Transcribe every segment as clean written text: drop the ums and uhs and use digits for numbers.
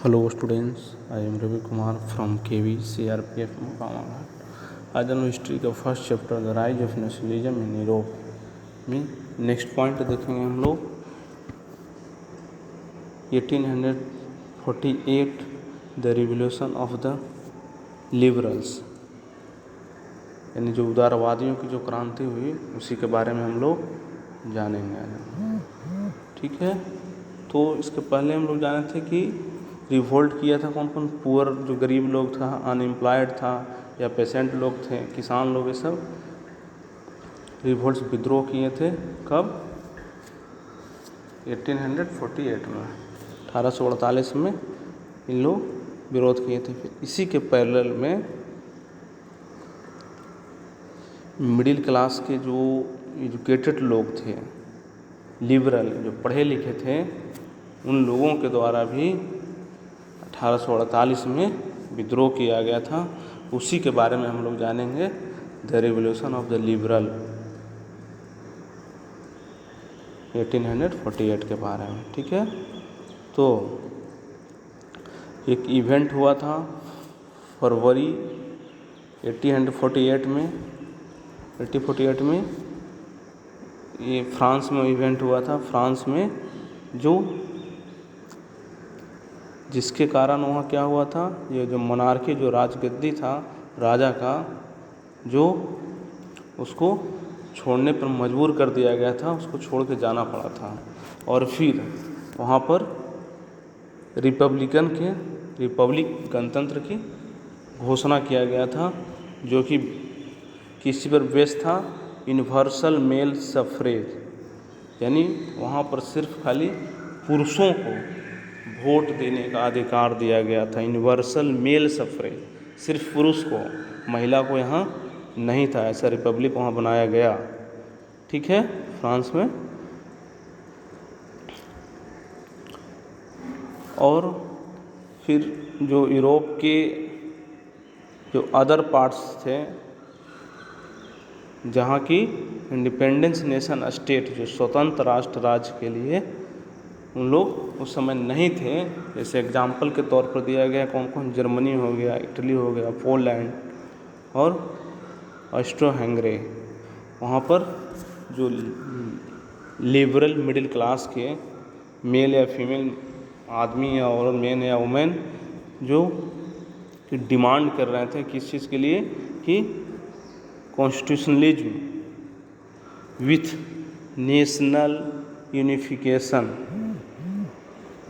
Hello students, I am Ravi Kumar from KV CRPF Mukama. आज हम history का first chapter the rise of nationalism in Europe में next point देखेंगे हम लोग 1848 the revolution of the liberals, यानी जो उदारवादियों की जो क्रांति हुई उसी के बारे में हम लोग जानेंगे। ठीक है, तो इसके पहले हम लोग जाने थे कि रिवोल्ट किया था कौन कौन, पुअर जो गरीब लोग था, अनएम्प्लॉयड था या पेशेंट लोग थे, किसान लोग, ये सब रिवोल्ट्स विद्रोह किए थे। कब? 1848 में, 1848 में इन लोग विरोध किए थे। फिर इसी के पैरेलल में मिडिल क्लास के जो एजुकेटेड लोग थे, लिबरल जो पढ़े लिखे थे, उन लोगों के द्वारा भी 1848 में विद्रोह किया गया था। उसी के बारे में हम लोग जानेंगे, the revolution of the liberal 1848 के बारे में। ठीक है, तो एक इवेंट हुआ था फरवरी 1848 में ये फ्रांस में इवेंट हुआ था। फ्रांस में जिसके कारण वहाँ क्या हुआ था, ये जो मोनार्की जो राजगद्दी था राजा का, जो उसको छोड़ने पर मजबूर कर दिया गया था, उसको छोड़ के जाना पड़ा था। और फिर वहाँ पर रिपब्लिक गणतंत्र की घोषणा किया गया था, जो कि किसी पर बेस था, यूनिवर्सल मेल सफ्रेज, यानी वहाँ पर सिर्फ खाली पुरुषों को वोट देने का अधिकार दिया गया था। यूनिवर्सल मेल सफ्रेज, सिर्फ पुरुष को, महिला को यहाँ नहीं था। ऐसा रिपब्लिक वहाँ बनाया गया। ठीक है, फ्रांस में। और फिर जो यूरोप के जो अदर पार्ट्स थे, जहाँ की इंडिपेंडेंस नेशन स्टेट, जो स्वतंत्र राष्ट्र राज्य के लिए उन लोग उस समय नहीं थे। जैसे एग्जाम्पल के तौर पर दिया गया कौन कौन, जर्मनी हो गया, इटली हो गया, पोलैंड और ऑस्ट्रो हंगरी। वहाँ पर जो लिबरल मिडिल क्लास के मेल या फीमेल आदमी या औरत, मैन या वुमेन, जो डिमांड कर रहे थे किस चीज़ के लिए, कि कॉन्स्टिट्यूशनलिज्म विथ नेशनल यूनिफिकेशन,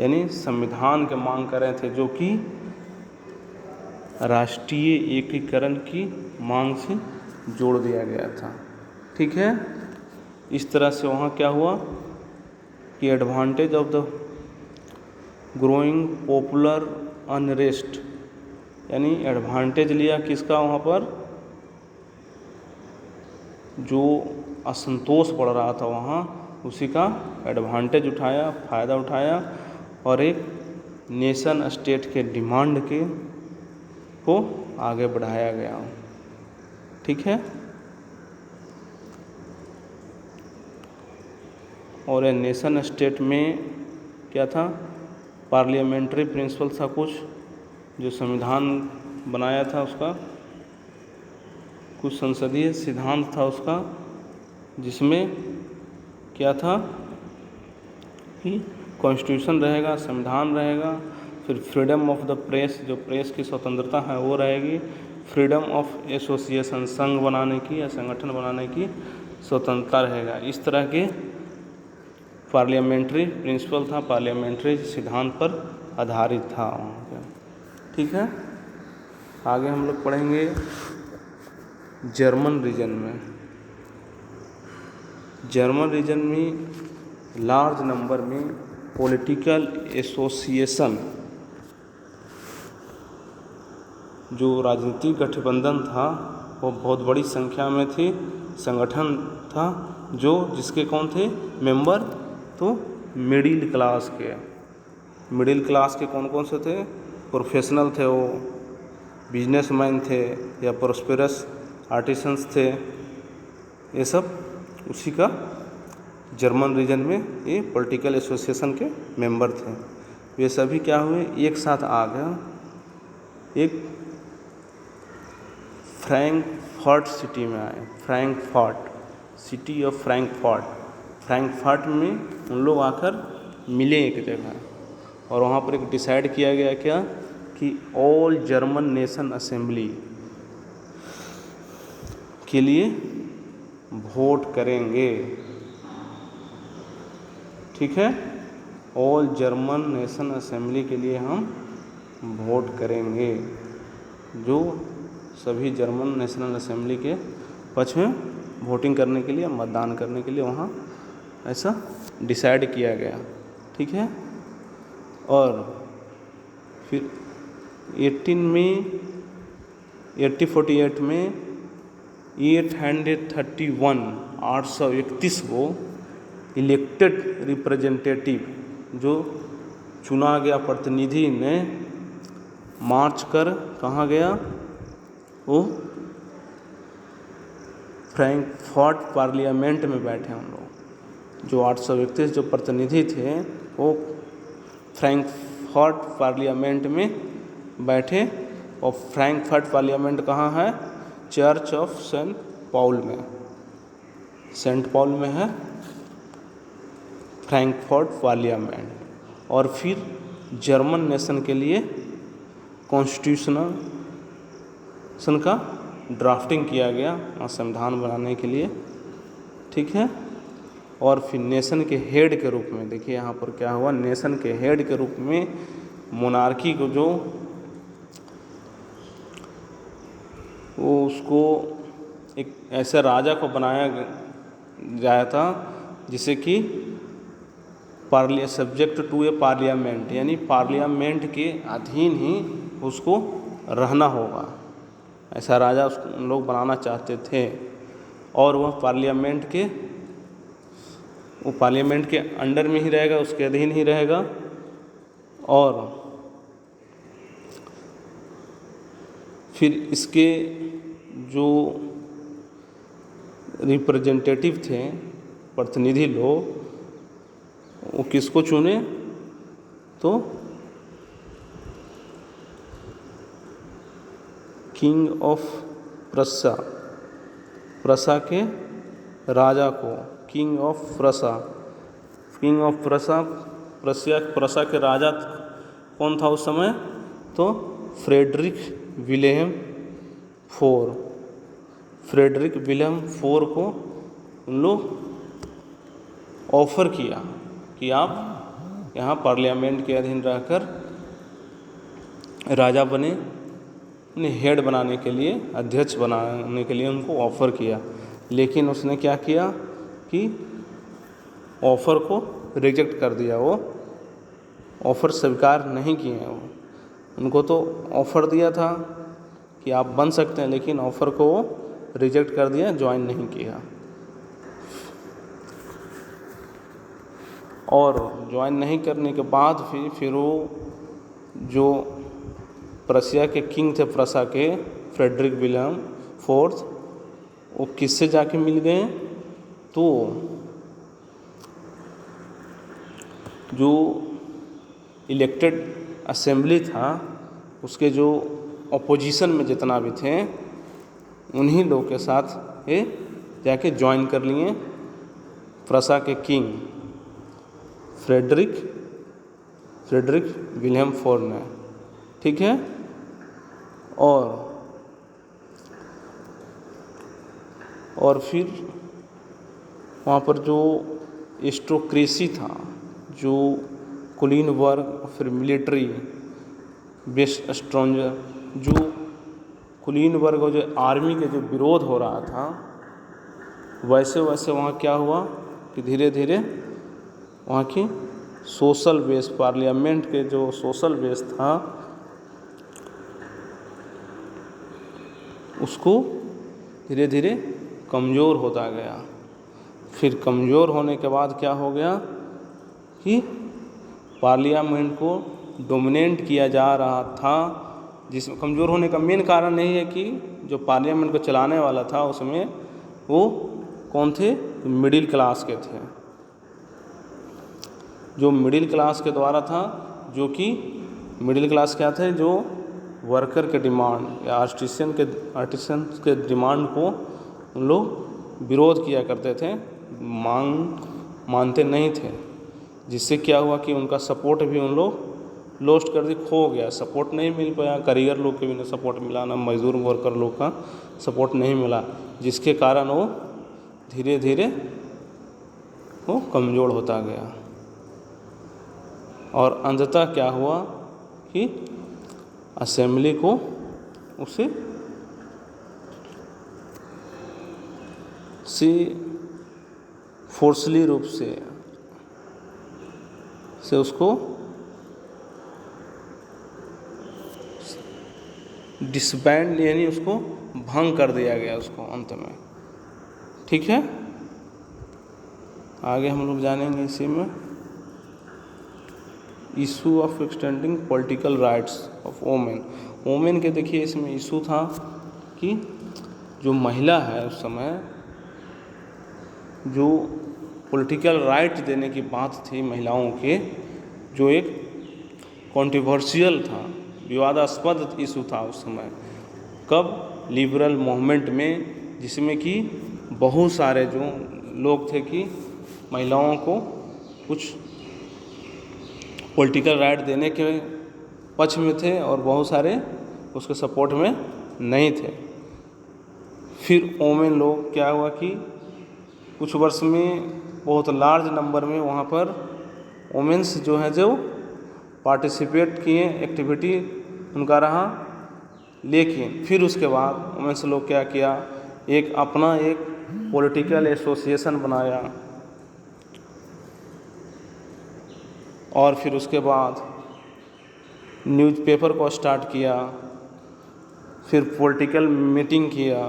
यानी संविधान के मांग कर रहे थे, जो कि राष्ट्रीय एकीकरण की मांग से जोड़ दिया गया था। ठीक है, इस तरह से वहाँ क्या हुआ कि advantage of the growing popular unrest, यानी एडवांटेज लिया किसका, वहाँ पर जो असंतोष बढ़ रहा था वहाँ, उसी का एडवांटेज उठाया, फ़ायदा उठाया, और एक नेशन स्टेट के डिमांड को आगे बढ़ाया गया। ठीक है, और ये नेशन स्टेट में क्या था, पार्लियामेंट्री प्रिंसिपल था कुछ, जो संविधान बनाया था उसका कुछ संसदीय सिद्धांत था उसका, जिसमें क्या था कि कॉन्स्टिट्यूशन रहेगा, संविधान रहेगा, फिर फ्रीडम ऑफ द प्रेस, जो प्रेस की स्वतंत्रता है वो रहेगी, फ्रीडम ऑफ एसोसिएशन, संघ बनाने की या संगठन बनाने की स्वतंत्रता रहेगा। इस तरह के पार्लियामेंट्री प्रिंसिपल था, पार्लियामेंट्री सिद्धांत पर आधारित था वहाँ पे। ठीक है, आगे हम लोग पढ़ेंगे जर्मन रीजन में। जर्मन रीजन में लार्ज नंबर में पॉलिटिकल एसोसिएशन, जो राजनीतिक गठबंधन था, वो बहुत बड़ी संख्या में थी, संगठन था, जो जिसके कौन थे मेंबर, तो मिडिल क्लास के कौन कौन से थे, प्रोफेशनल थे, वो बिजनेसमैन थे या प्रोस्पेरस आर्टिसंस थे, ये सब उसी का जर्मन रीजन में ये पॉलिटिकल एसोसिएशन के मेंबर थे। वे सभी क्या हुए, एक साथ आ गए एक फ्रैंकफर्ट सिटी में आए। Frankfurt, city of Frankfurt, Frankfurt में उन लोग आकर मिले एक जगह, और वहाँ पर एक डिसाइड किया गया क्या कि ऑल जर्मन नेशन असेंबली के लिए वोट करेंगे। ठीक है, ऑल जर्मन नेशन असेंबली के लिए हम वोट करेंगे, जो सभी जर्मन नेशनल असेंबली के पक्ष में वोटिंग करने के लिए, मतदान करने के लिए वहाँ ऐसा डिसाइड किया गया। ठीक है, और फिर 1848 में 831 को इलेक्टेड रिप्रेजेंटेटिव, जो चुना गया प्रतिनिधि ने मार्च कर कहाँ गया, वो फ्रैंकफर्ट पार्लियामेंट में बैठे हम लोग। जो 831 जो प्रतिनिधि थे वो फ्रैंकफर्ट पार्लियामेंट में बैठे, और फ्रैंकफर्ट पार्लियामेंट कहाँ है, चर्च ऑफ सेंट पॉल में, सेंट पॉल में है फ्रैंकफर्ट पार्लियामेंट। और फिर जर्मन नेशन के लिए कॉन्स्टिट्यूशन का ड्राफ्टिंग किया गया, संविधान बनाने के लिए। ठीक है, और फिर नेशन के हेड के रूप में, देखिए यहाँ पर क्या हुआ, नेशन के हेड के रूप में मोनार्की को जो वो उसको एक ऐसे राजा को बनाया गया था जिसे कि सब्जेक्ट टू ए पार्लियामेंट, यानी पार्लियामेंट के अधीन ही उसको रहना होगा, ऐसा राजा उन लोग बनाना चाहते थे। और वह पार्लियामेंट के अंडर में ही रहेगा, उसके अधीन ही रहेगा। और फिर इसके जो रिप्रेजेंटेटिव थे, प्रतिनिधि लोग, वो किसको चुने, तो किंग ऑफ प्रसा, प्रसा के राजा को, किंग ऑफ प्रसा प्रसा के राजा कौन था उस समय, तो फ्रेडरिक विलेम फोर को उन लोग ऑफ़र किया कि आप यहाँ पार्लियामेंट के अधीन रहकर राजा बने, उन्हें हेड बनाने के लिए, अध्यक्ष बनाने के लिए उनको ऑफ़र किया। लेकिन उसने क्या किया कि ऑफ़र को रिजेक्ट कर दिया, वो ऑफ़र स्वीकार नहीं किए हैं। वो उनको तो ऑफ़र दिया था कि आप बन सकते हैं, लेकिन ऑफ़र को वो रिजेक्ट कर दिया, ज्वाइन नहीं किया। और ज्वाइन नहीं करने के बाद फिर वो जो प्रसिया के किंग थे, प्रसा के फ्रेडरिक विलियम फोर्थ, वो किससे जाके मिल गए, तो जो इलेक्टेड असेंबली था उसके जो अपोजिशन में जितना भी थे, उन्हीं लोग के साथ ये जाके ज्वाइन कर लिए प्रसा के किंग फ्रेडरिक विलियम फोर्थ ने। ठीक है, और फिर वहाँ पर जो एरिस्टोक्रेसी था, जो कुलीन वर्ग, फिर मिलिट्री बेस्ट स्ट्रॉन्जर, जो कुलीन वर्ग और जो आर्मी के जो विरोध हो रहा था, वैसे वहाँ क्या हुआ कि धीरे धीरे वहाँ की सोशल बेस, पार्लियामेंट के जो सोशल बेस था, उसको धीरे धीरे कमज़ोर होता गया। फिर कमज़ोर होने के बाद क्या हो गया कि पार्लियामेंट को डोमिनेट किया जा रहा था, जिसमें कमज़ोर होने का मेन कारण यही है कि जो पार्लियामेंट को चलाने वाला था उसमें वो कौन थे, मिडिल क्लास के थे। जो मिडिल क्लास के द्वारा था जो कि मिडिल क्लास क्या थे, जो वर्कर के डिमांड या आर्टिसन के डिमांड को उन लोग विरोध किया करते थे, मानते नहीं थे, जिससे क्या हुआ कि उनका सपोर्ट भी उन लोग लॉस्ट कर दी, खो गया, सपोर्ट नहीं मिल पाया, कारीगर लोग के भी नहीं सपोर्ट मिला, ना मजदूर वर्कर लोग का सपोर्ट नहीं मिला, जिसके कारण वो धीरे धीरे वो कमज़ोर होता गया। और अंततः क्या हुआ कि असेंबली को उसे फोर्सली रूप से उसको डिसबैंड यानी उसको भंग कर दिया गया उसको अंत में। ठीक है, आगे हम लोग जानेंगे इसी में। Issue of extending political rights of women के देखिए इसमें इशू था कि जो महिला है उस समय जो पॉलिटिकल राइट देने की बात थी महिलाओं के, जो एक कॉन्ट्रोवर्शियल था, विवादास्पद इशू था उस समय। कब? लिबरल मूवमेंट में, जिसमें कि बहुत सारे जो लोग थे कि महिलाओं को कुछ पॉलिटिकल राइट देने के पक्ष में थे और बहुत सारे उसके सपोर्ट में नहीं थे। फिर वोमेन लोग क्या हुआ कि कुछ वर्ष में बहुत लार्ज नंबर में वहाँ पर वोमेन्स जो है जो पार्टिसिपेट किए, एक्टिविटी उनका रहा। लेकिन फिर उसके बाद वोमेन्स लोग क्या किया, अपना एक पॉलिटिकल एसोसिएशन बनाया और फिर उसके बाद न्यूज़पेपर को स्टार्ट किया, फिर पॉलिटिकल मीटिंग किया।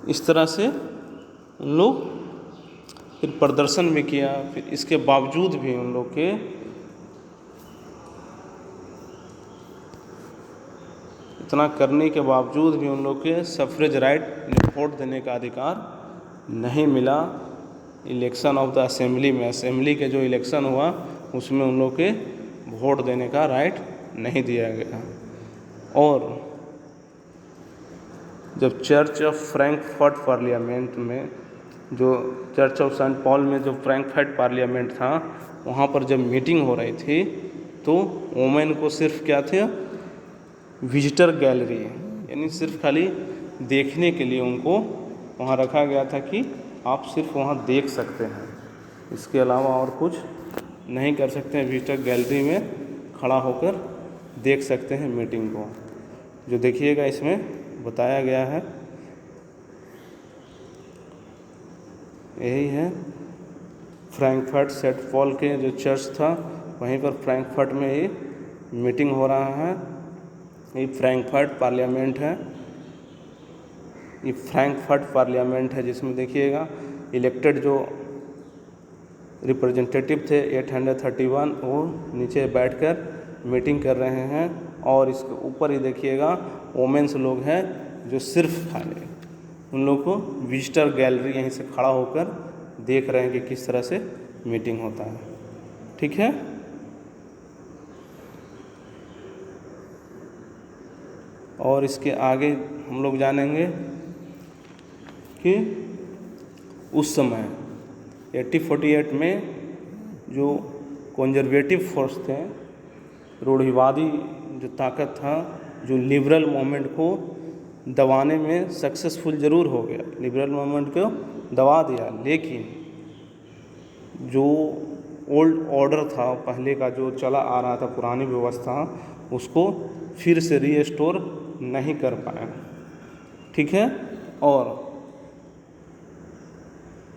इस तरह से उन लोग फिर प्रदर्शन भी किया। फिर इसके बावजूद भी उन लोग के इतना करने के बावजूद भी उन लोग के सफरेज राइट वोट देने का अधिकार नहीं मिला। इलेक्शन ऑफ द असेंबली में, असेंबली के जो इलेक्शन हुआ उसमें उन लोग के वोट देने का राइट नहीं दिया गया। और जब चर्च ऑफ फ्रैंकफर्ट पार्लियामेंट में, जो चर्च ऑफ सेंट पॉल में जो फ्रैंकफर्ट पार्लियामेंट था, वहाँ पर जब मीटिंग हो रही थी तो वोमेन को सिर्फ क्या थे, विजिटर गैलरी यानी सिर्फ खाली देखने के लिए उनको वहाँ रखा गया था कि आप सिर्फ वहाँ देख सकते हैं, इसके अलावा और कुछ नहीं कर सकते हैं। विजिटर गैलरी में खड़ा होकर देख सकते हैं मीटिंग को। जो देखिएगा इसमें बताया गया है, यही है फ्रैंकफर्ट सेंट पॉल के जो चर्च था वहीं पर फ्रैंकफर्ट में ये मीटिंग हो रहा है। ये फ्रैंकफर्ट पार्लियामेंट है, ये फ्रैंकफर्ट पार्लियामेंट है जिसमें देखिएगा इलेक्टेड जो रिप्रेजेंटेटिव थे 831 वो नीचे बैठकर मीटिंग कर रहे हैं। और इसके ऊपर ही देखिएगा वोमेन्स लोग हैं जो सिर्फ खाली उन लोग को विजिटर गैलरी यहीं से खड़ा होकर देख रहे हैं कि किस तरह से मीटिंग होता है। ठीक है, और इसके आगे हम लोग जानेंगे कि उस समय 1848 में जो कंजर्वेटिव फोर्स थे, रूढ़िवादी जो ताकत था, जो लिबरल मूवमेंट को दबाने में सक्सेसफुल ज़रूर हो गया, लिबरल मूवमेंट को दबा दिया, लेकिन जो ओल्ड ऑर्डर था पहले का जो चला आ रहा था पुरानी व्यवस्था, उसको फिर से रीस्टोर नहीं कर पाया। ठीक है, और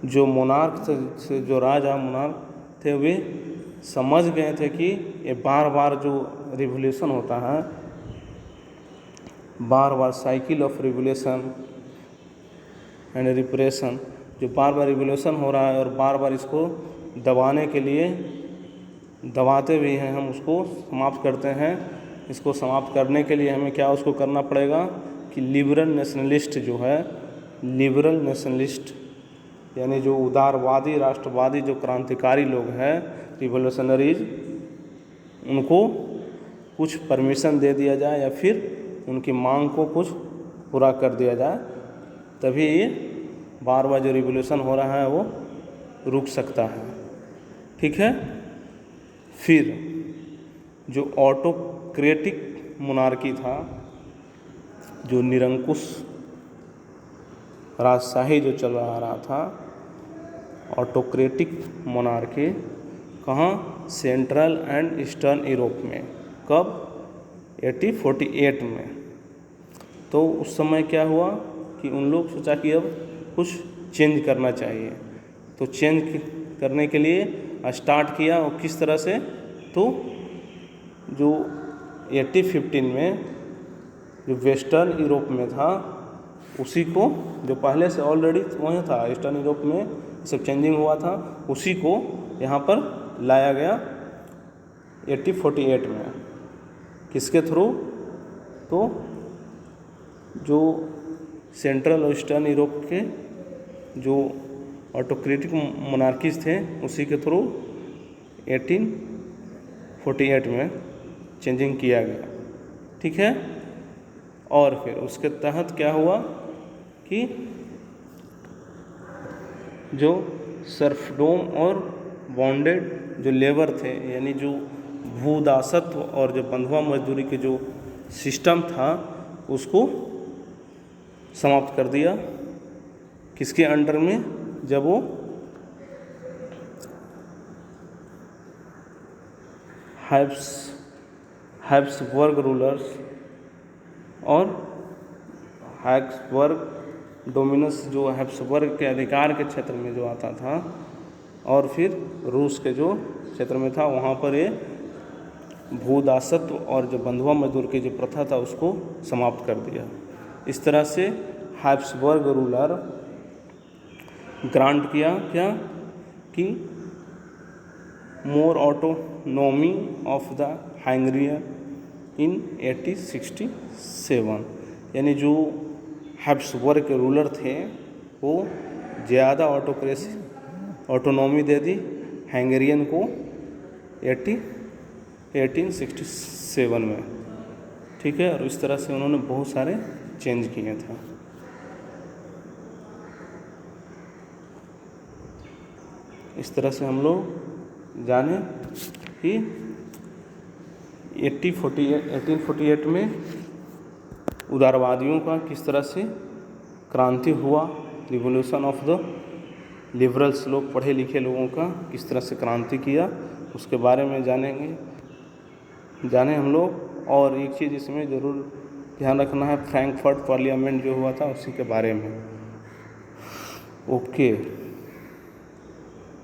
जो मोनार्क थे, जो राजा मोनार्क थे, वे समझ गए थे कि ये बार बार जो रिवोल्यूशन होता है, बार बार cycle of revolution and repression, जो बार बार रिवोल्यूशन हो रहा है और बार बार इसको दबाने के लिए दबाते भी हैं, हम उसको समाप्त करते हैं। इसको समाप्त करने के लिए हमें क्या उसको करना पड़ेगा कि लिबरल नेशनलिस्ट जो है, लिबरल नेशनलिस्ट यानी जो उदारवादी राष्ट्रवादी जो क्रांतिकारी लोग हैं, रिवोल्यूशनरीज, उनको कुछ परमिशन दे दिया जाए या फिर उनकी मांग को कुछ पूरा कर दिया जाए, तभी ये बार बार जो रिवॉल्यूशन हो रहा है वो रुक सकता है। ठीक है। फिर जो ऑटोक्रेटिक मोनार्की था, जो निरंकुश राजशाही जो चल रहा था, ऑटोक्रेटिक मोनार्की, कहाँ? सेंट्रल एंड ईस्टर्न यूरोप में। कब? 1848 में। तो उस समय क्या हुआ कि उन लोग सोचा कि अब कुछ चेंज करना चाहिए, तो चेंज करने के लिए स्टार्ट किया। और किस तरह से? तो जो 1815 में जो वेस्टर्न यूरोप में था, उसी को, जो पहले से ऑलरेडी वहीं था ईस्टर्न यूरोप में, सब चेंजिंग हुआ था, उसी को यहाँ पर लाया गया 1848 में। किसके थ्रू? तो जो सेंट्रल और ईस्टर्न यूरोप के जो ऑटोक्रेटिक मोनार्कीज थे, उसी के थ्रू 1848 में चेंजिंग किया गया। ठीक है। और फिर उसके तहत क्या हुआ कि जो सर्फडोम और बॉन्डेड जो लेबर थे, यानी जो भूदासत्व और जो बंधुआ मजदूरी के जो सिस्टम था, उसको समाप्त कर दिया। किसके अंडर में? जब वो हैब्सबर्ग रूलर्स और हैब्सबर्ग डोमिनस, जो हैब्सबर्ग के अधिकार के क्षेत्र में जो आता था, और फिर रूस के जो क्षेत्र में था, वहाँ पर ये भूदासत्व और जो बंधुआ मजदूर की जो प्रथा था, उसको समाप्त कर दिया। इस तरह से हैब्सबर्ग रूलर ग्रांट किया क्या कि मोर ऑटोनोमी ऑफ द हंगेरियन इन 1867, यानी जो हैब्सबर्ग के रूलर थे वो ज़्यादा ऑटोनॉमी दे दी हंगेरियन को 1867 में। ठीक है। और इस तरह से उन्होंने बहुत सारे चेंज किए थे। इस तरह से हम लोग जाने कि 1848 में उदारवादियों का किस तरह से क्रांति हुआ, रिवॉल्यूशन ऑफ द लिबरल्स, लोग पढ़े लिखे लोगों का किस तरह से क्रांति किया, उसके बारे में जाने हम लोग। और एक चीज़ इसमें ज़रूर ध्यान रखना है, फ्रैंकफर्ट पार्लियामेंट जो हुआ था, उसी के बारे में। ओके।